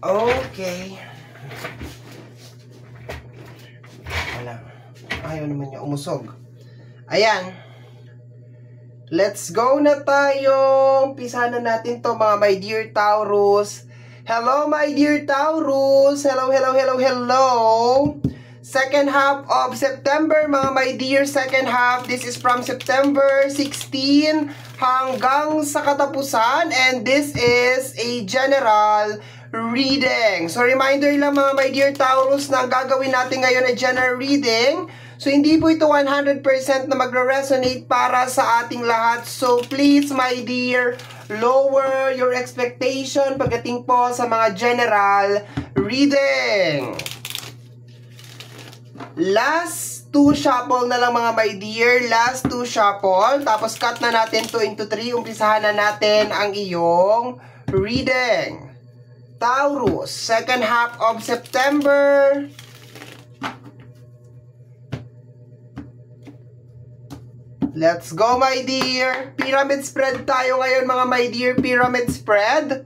Okay. Wala. Ayaw naman niya umusog. Ayan. Let's go na tayo. Umpisa na natin to mga my dear Taurus. Hello my dear Taurus. Hello, hello, hello, hello. Second half of September mga my dear. Second half. This is from September 16 hanggang sa katapusan. And this is a general reading. So, reminder lang mga my dear Taurus na ang gagawin natin ngayon ay general reading. So, hindi po ito 100% na magre-resonate para sa ating lahat. So, please my dear, lower your expectation pagdating po sa mga general reading. Last 2 shuffle na lang mga my dear. Last 2 shuffle. Tapos, cut na natin to into 3. Umpisahan na natin ang iyong reading. Taurus, second half of September. Let's go, my dear. Pyramid spread tayo ngayon, mga my dear. Pyramid spread.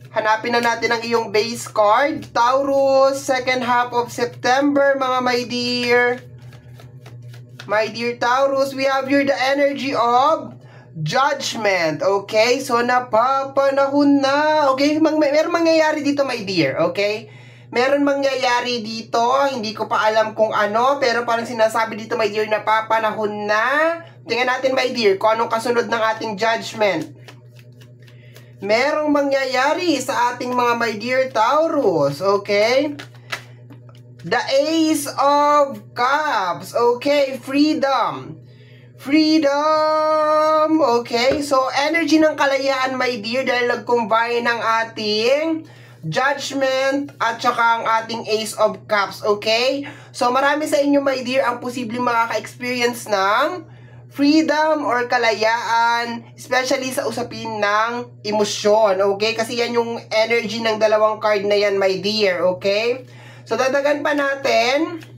Hanapin na natin ang iyong base card. Taurus, second half of September, mga my dear. My dear Taurus, we have here the energy of Judgment, okay? So, napapanahon na, okay? Meron mangyayari dito, my dear, okay? Meron mangyayari dito, hindi ko pa alam kung ano, pero parang sinasabi dito, my dear, napapanahon na. Tingnan natin, my dear, kung anong kasunod ng ating judgment. Merong mangyayari sa ating mga my dear Taurus, okay? The Ace of Cups, okay? Freedom. Freedom! Okay, so energy ng kalayaan, my dear, dahil nag-combine ng ating Judgment at saka ang ating Ace of Cups, okay? So, marami sa inyo, my dear, ang posibleng makaka-experience ng freedom or kalayaan, especially sa usapin ng emosyon, okay? Kasi yan yung energy ng dalawang card na yan, my dear, okay? So, dadagan pa natin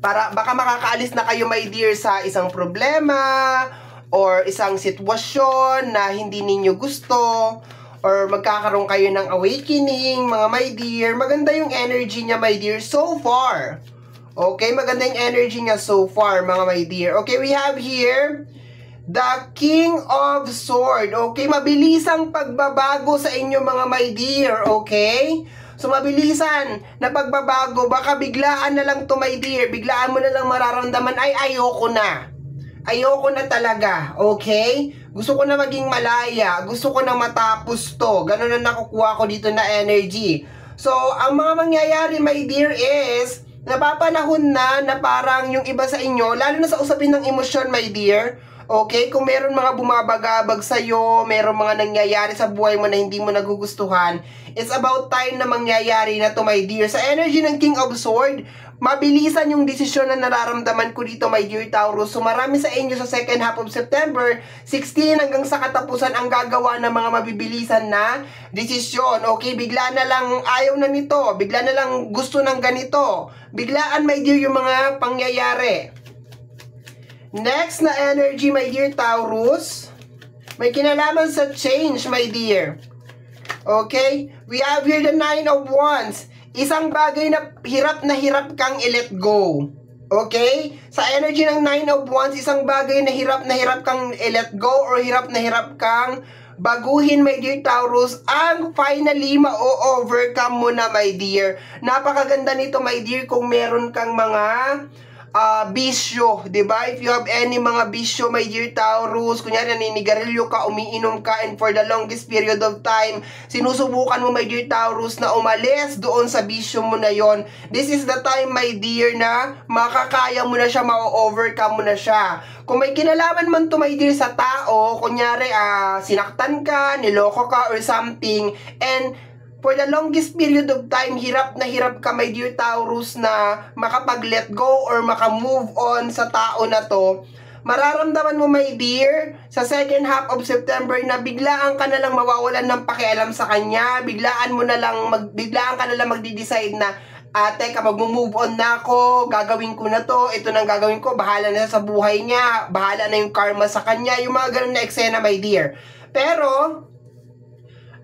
para baka makakaalis na kayo, my dear, sa isang problema or isang sitwasyon na hindi ninyo gusto or magkakaroon kayo ng awakening, mga my dear. Maganda yung energy niya, my dear, so far. Okay, maganda yung energy niya so far, mga my dear. Okay, we have here the King of Swords. Okay, mabilisang pagbabago sa inyo, mga my dear. Okay? So, mabilisan na pagbabago. Baka biglaan na lang to, my dear. Biglaan mo na lang mararamdaman, ay, ayoko na. Ayoko na talaga. Okay? Gusto ko na maging malaya. Gusto ko na matapos to. Ganun na nakukuha ko dito na energy. So, ang mga mangyayari, my dear, is napapanahon na parang yung iba sa inyo, lalo na sa usapin ng emosyon, my dear. Okay, kung meron mga bumabagabag sa'yo, meron mga nangyayari sa buhay mo na hindi mo nagugustuhan, it's about time na mangyayari na to, my dear. Sa energy ng King of Swords, mabilisan yung desisyon na nararamdaman ko dito, my dear Taurus. So, marami sa inyo sa second half of September 16 hanggang sa katapusan ang gagawa ng mga mabibilisan na desisyon. Okay, bigla na lang ayaw na nito, bigla na lang gusto ng ganito. Biglaan, my dear, yung mga pangyayari. Next na energy, my dear Taurus, may kinalaman sa change, my dear. Okay? We have here the Nine of Wands. Isang bagay na hirap kang i-let go. Okay? Sa energy ng Nine of Wands, isang bagay na hirap kang i-let go or hirap kang baguhin, my dear Taurus, ang finally ma-overcome mo na, my dear. Napakaganda nito, my dear, kung meron kang mga bisyo, diba? If you have any mga bisyo, my dear Taurus, kunyari naninigarilyo ka, umiinom ka, and for the longest period of time, sinusubukan mo, my dear Taurus, na umalis doon sa bisyo mo na yon. This is the time, my dear, na makakaya mo na siya, ma-overcome mo na siya. Kung may kinalaman man to, my dear, sa tao, kunyari, sinaktan ka, niloko ka, or something, and for the longest period of time, hirap ka, my dear Taurus, na makapag-let go or makamove on sa tao na to, mararamdaman mo, my dear, sa second half of September na biglaan ka na lang mawawalan ng pakialam sa kanya, biglaan ka na lang magdi-decide na, teka, mag-move on na ako, gagawin ko na to, ito nang gagawin ko, bahala na sa buhay niya, bahala na yung karma sa kanya, yung mga ganun na eksena, my dear. Pero,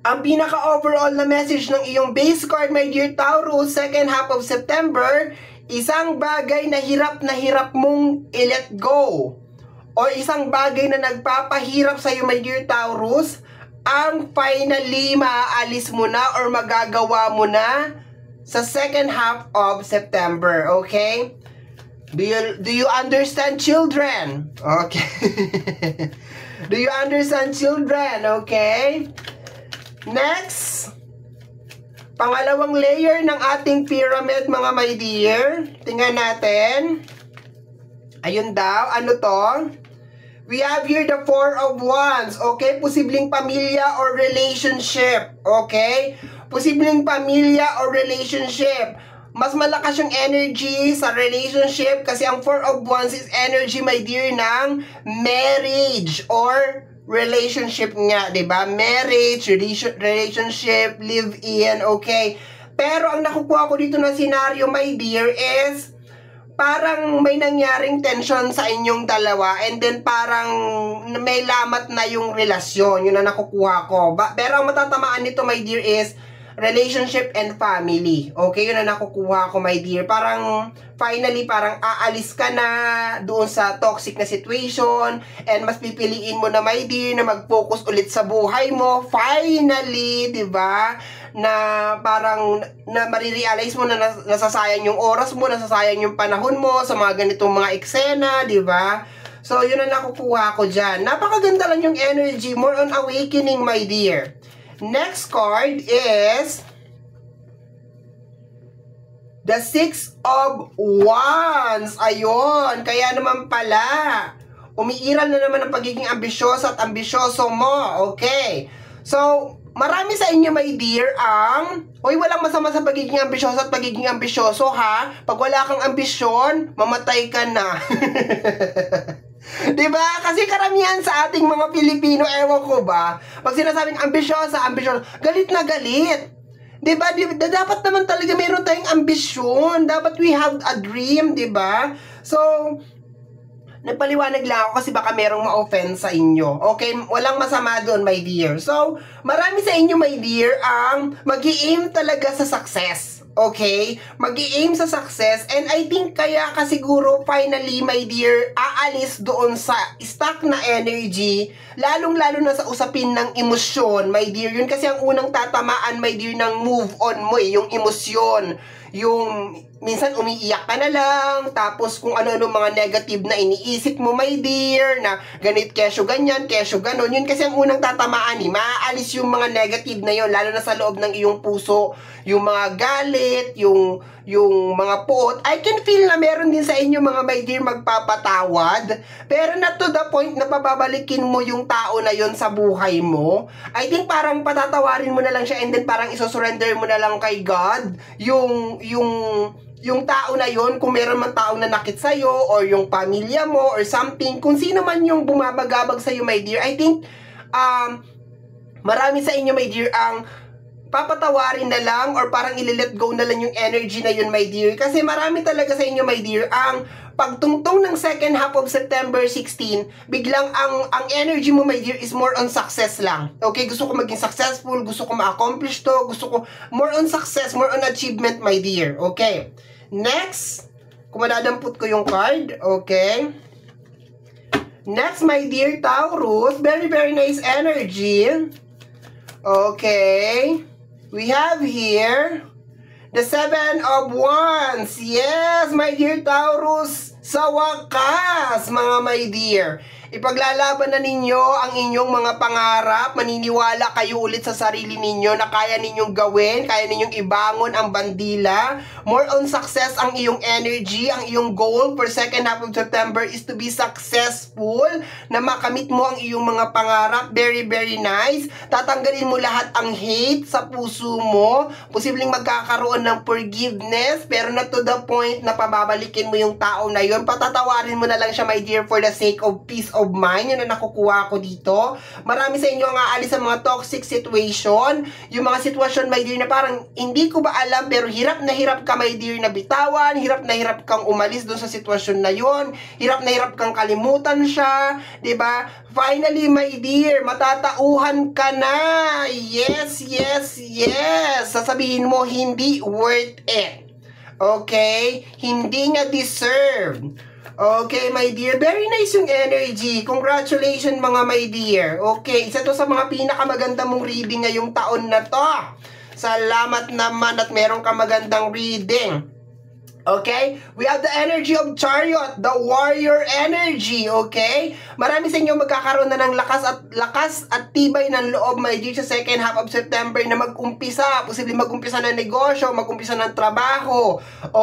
ang pinaka-overall na message ng iyong base card, my dear Taurus, second half of September, isang bagay na hirap mong i-let go. O isang bagay na nagpapahirap sa'yo, my dear Taurus, ang finally maaalis mo na or magagawa mo na sa second half of September, okay? Do you understand, children? Okay. Do you understand, children? Okay? Next, pangalawang layer ng ating pyramid, mga my dear. Tingnan natin. Ayun daw, ano to? We have here the Four of Wands, okay? Posibleng pamilya or relationship, okay? Posibleng pamilya or relationship. Mas malakas yung energy sa relationship kasi ang Four of Wands is energy, my dear, ng marriage or relationship nga, diba? Marriage, relationship, live-in, okay? Pero ang nakukuha ko dito na scenario, my dear, is parang may nangyaring tension sa inyong dalawa and then parang may lamat na yung relasyon. Yun na nakukuha ko. Pero ang matatamaan nito, my dear, is relationship and family. Okay, yun na nakukuha ko, my dear. Parang finally, parang aalis ka na doon sa toxic na situation and mas pipiliin mo na, my dear, na mag-focus ulit sa buhay mo. Finally, di ba? Na parang na marirealize mo na nasasayang yung oras mo, nasasayang yung panahon mo sa mga ganitong mga eksena, di ba? So, yun na nakukuha ko dyan. Napakaganda lang yung energy. More on awakening, my dear. Next card is the Six of Wands. Ayun. Kaya naman pala, umiiral na naman ang pagiging ambisyoso at ambisyoso mo. Okay. So, marami sa inyo, my dear, walang masama sa pagiging ambisyoso at pagiging ambisyoso, ha? Pag wala kang ambisyon, mamatay ka na. Diba? Kasi karamihan sa ating mga Pilipino, ewan ko ba, pag sinasabing ambisyosa, galit na galit. Diba? Dapat naman talaga meron tayong ambisyon. Dapat we have a dream, diba? So, nagpaliwanag lang ako kasi baka merong ma-offend sa inyo. Okay? Walang masama doon, my dear. So, marami sa inyo, my dear, ang mag-i-aim talaga sa success. Okay? Mag-i-aim sa success. And I think kaya kasiguro finally, my dear, aalis doon sa stuck na energy, lalong-lalo na sa usapin ng emosyon, my dear. Yun kasi ang unang tatamaan, my dear, ng move on mo, yung emosyon. Yung minsan umiiyak ka na lang, tapos kung ano-ano mga negative na iniisip mo, my dear, na ganit, kesyo ganyan, kesyo ganon, yun kasi ang unang tatamaan, maaalis yung mga negative na yun, lalo na sa loob ng iyong puso, yung mga galit, yung mga puot. I can feel na meron din sa inyo, mga my dear, magpapatawad, pero not to the point na pababalikin mo yung tao na yon sa buhay mo. I think parang patatawarin mo na lang siya and then parang isosurrender mo na lang kay God yung tao na yon, kung meron man taong nanakit sa'yo or yung pamilya mo or something, kung sino man yung bumabagabag sa'yo, my dear. I think marami sa inyo, my dear, ang papatawarin na lang or parang ililet go na lang yung energy na yun, my dear. Kasi marami talaga sa inyo, my dear, ang pagtungtong ng second half of September 16, biglang ang energy mo, my dear, is more on success lang. Okay? Gusto ko maging successful, gusto ko ma-accomplish to, gusto ko more on success, more on achievement, my dear. Okay? Next, kung madadampot ko yung card, okay? Next, my dear Taurus, very, very nice energy. Okay? We have here the Seven of Wands. Yes, my dear Taurus, sa wakas, mga my dear, ipaglalaban na ninyo ang inyong mga pangarap. Maniniwala kayo ulit sa sarili ninyo na kaya ninyong gawin, kaya ninyong ibangon ang bandila. More on success ang iyong energy, ang iyong goal for second half of September is to be successful, na makamit mo ang iyong mga pangarap. Very, very nice. Tatanggalin mo lahat ang hate sa puso mo. Posibleng magkakaroon ng forgiveness, pero not to the point na pababalikin mo yung tao na yun. Patatawarin mo na lang siya, my dear, for the sake of peace of mind, yun na nakukuha ko dito. Marami sa inyo ang aalis sa mga toxic situation, yung mga sitwasyon, my dear, na parang hindi ko ba alam, pero hirap na hirap ka, my dear, na bitawan, hirap na hirap kang umalis doon sa sitwasyon na yon, hirap na hirap kang kalimutan siya, 'di ba? Finally, my dear, matatauhan ka na. Yes, yes, yes. Sasabihin mo, hindi worth it. Okay? Hindi nga deserve. Okay, my dear. Very nice yung energy. Congratulations, mga my dear. Okay, isa to sa mga pinakamaganda mong reading ngayong taon na to. Salamat naman at meron ka magandang reading. Okay? We have the energy of Chariot, the warrior energy, okay? Marami sa inyo magkakaroon na ng lakas at tibay ng loob, my dear, sa second half of September na mag-umpisa, posible mag-umpisa ng negosyo, mag-umpisa ng trabaho.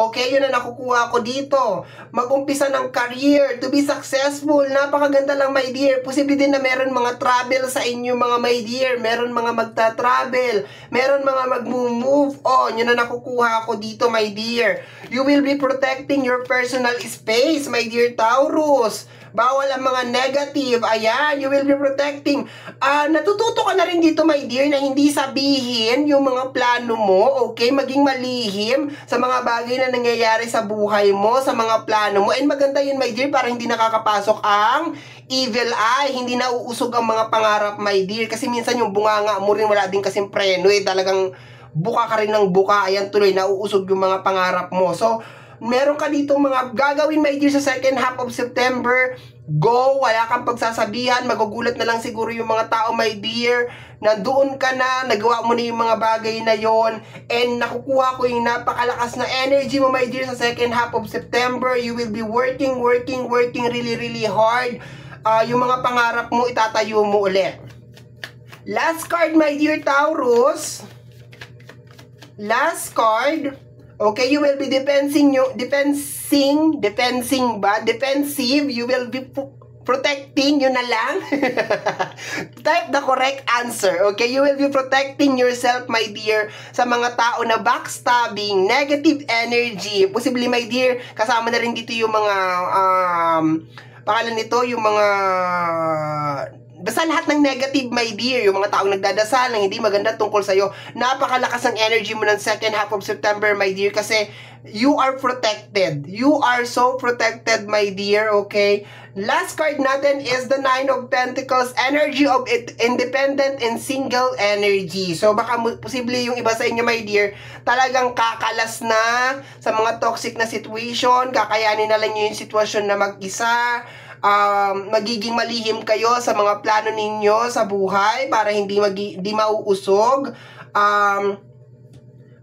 Okay? Yun na nakukuha ko dito. Mag-umpisa ng career, to be successful. Napakaganda lang, my dear. Posible din na meron mga travel sa inyo, mga my dear. Meron mga magta-travel. Meron mga mag-move on. Yun na nakukuha ko dito, my dear. You will be protecting your personal space, my dear Taurus. Bawal ang mga negative. Ayan, you will be protecting. Natututo ka na rin dito, my dear, na hindi sabihin yung mga plano mo, okay? Maging malihim sa mga bagay na nangyayari sa buhay mo, sa mga plano mo. And maganda yun, my dear, para hindi nakakapasok ang evil eye. Hindi nauusog ang mga pangarap, my dear. Kasi minsan yung bunganga mo rin, wala din kasing preno eh. Talagang buka ka rin ng buka, ayan tuloy, nauusog yung mga pangarap mo. So, meron ka dito mga gagawin, my dear, sa second half of September. Go, wala kang pagsasabihan, magugulat na lang siguro yung mga tao, my dear. Nandoon ka na, nagawa mo na yung mga bagay na yon, and nakukuha ko yung napakalakas na energy mo, my dear, sa second half of September. You will be working really hard. Yung mga pangarap mo, itatayo mo ulit. Last card, my dear Taurus. Last card. Okay, you will be defensive. You will be protecting, yun na lang. Type the correct answer. Okay, you will be protecting yourself, my dear, sa mga tao na backstabbing, negative energy. Possibly, my dear, kasama na rin dito yung mga pangalan nito, yung mga basta lahat ng negative, my dear, yung mga taong nagdadasal ng hindi maganda tungkol sa'yo. Napakalakas ng energy mo ng second half of September, my dear, kasi you are protected. You are so protected, my dear, okay? Last card natin is the Nine of Pentacles, energy of independent and single energy. So, baka posible yung iba sa inyo, my dear, talagang kakalas na sa mga toxic na situation, kakayanin na lang yung sitwasyon na mag-isa, magiging malihim kayo sa mga plano ninyo sa buhay para hindi mauusog.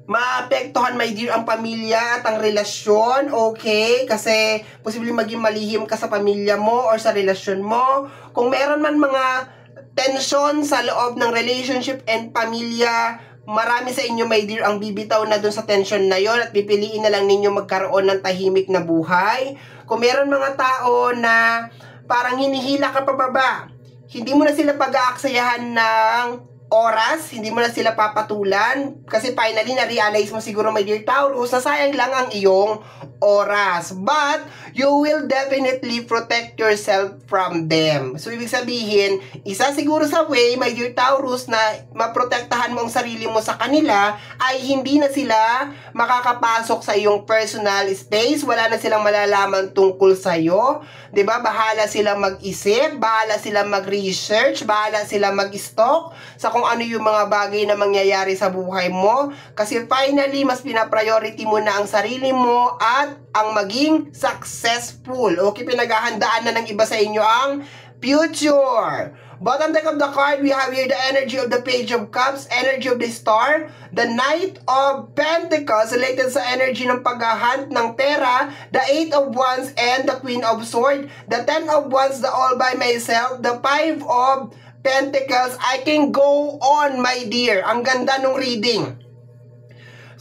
Maapektuhan, my dear, ang pamilya at ang relasyon, okay? Kasi posibleng maging malihim ka sa pamilya mo or sa relasyon mo. Kung meron man mga tension sa loob ng relationship and pamilya, marami sa inyo, my dear, ang bibitaw na dun sa tension na yon at pipiliin na lang ninyo magkaroon ng tahimik na buhay. Kung meron mga tao na parang hinihila ka pababa, hindi mo na sila pag-aaksayahan ng oras, hindi mo na sila papatulan, kasi finally na-realize mo siguro, my dear Taurus, na sayang lang ang iyong oras. But, you will definitely protect yourself from them. So, ibig sabihin, isa siguro sa way, my dear Taurus, na maprotektahan mo ang sarili mo sa kanila, ay hindi na sila makakapasok sa iyong personal space, wala na silang malalaman tungkol sa'yo, diba? Bahala silang mag-isip, bahala silang mag-research, bahala silang mag-stalk sa kung ano yung mga bagay na mangyayari sa buhay mo, kasi finally, mas pinapriority mo na ang sarili mo at ang maging successful. Okay, pinaghahandaan na ng iba sa inyo ang future. Bottom deck of the card, we have here the energy of the Page of Cups, energy of the Star, the Knight of Pentacles, related sa energy ng paghahunt ng pera, the Eight of Wands, and the Queen of Swords, the Ten of Wands, the All by Myself, the Five of Pentacles. I can go on, my dear. Ang ganda ng reading.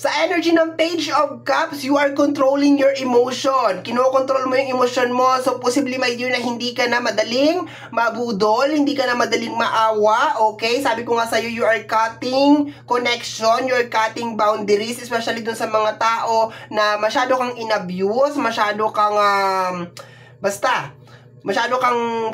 Sa energy ng Page of Cups, you are controlling your emotion. Kinokontrol mo yung emotion mo. So, possibly, my dear, na hindi ka na madaling mabudol, hindi ka na madaling maawa. Okay? Sabi ko nga sa'yo, you are cutting connection, you are cutting boundaries, especially dun sa mga tao na masyado kang in-abuse, masyado kang, basta, masyado kang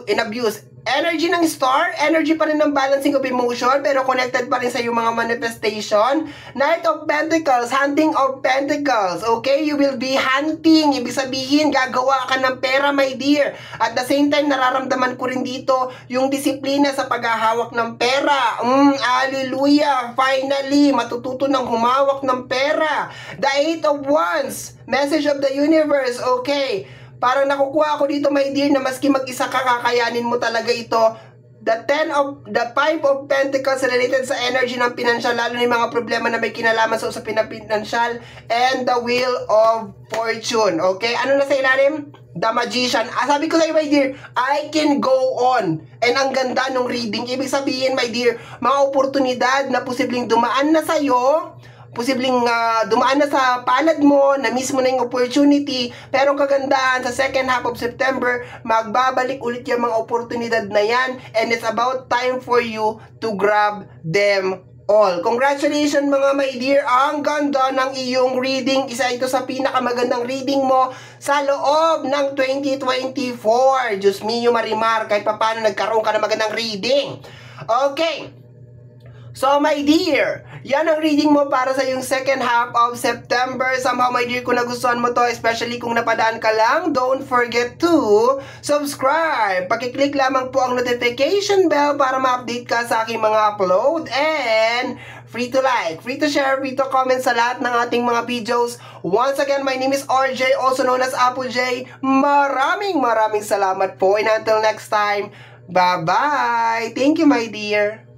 in-abuse. Energy ng star, energy pa rin ng balancing of emotion, pero connected pa rin sa iyong mga manifestation. Knight of Pentacles, hunting of Pentacles. Okay, you will be hunting. Ibig sabihin, gagawa ka ng pera, my dear. At the same time, nararamdaman ko rin dito yung disiplina sa paghahawak ng pera. Hallelujah! Finally, matututo ng humawak ng pera. The Eight of Wands, message of the universe. Okay, parang nakukuha ako dito, my dear, na maski mag-isa ka, kakayanin mo talaga ito. The Five of Pentacles related sa energy ng financial, lalo na yung mga problema na may kinalaman sa usapin ng financial, and the Wheel of Fortune. Okay, ano na sa ilalim? The Magician. Sabi ko sa'yo, my dear, I can go on. And ang ganda nung reading. Ibig sabihin, my dear, mga oportunidad na posibleng dumaan na sa'yo, posibleng dumaan na sa palad mo, na miss mo na yung opportunity, pero ang kagandahan sa second half of September, magbabalik ulit yung mga oportunidad na yan, and it's about time for you to grab them all. Congratulations mga my dear, ang ganda ng iyong reading. Isa ito sa pinakamagandang reading mo sa loob ng 2024. Diyos mio Marimar, kahit pa paano nagkaroon ka ng magandang reading. Okay, so my dear, yan ang reading mo para sa yung second half of September. Somehow my dear, kung nagustuhan mo to, especially kung napadaan ka lang, don't forget to subscribe. Pakiclick lamang po ang notification bell para ma-update ka sa aking mga upload. And free to like, free to share, free to comment sa lahat ng ating mga videos. Once again, my name is RJ, also known as Apple J. Maraming salamat po. And until next time, bye-bye. Thank you, my dear.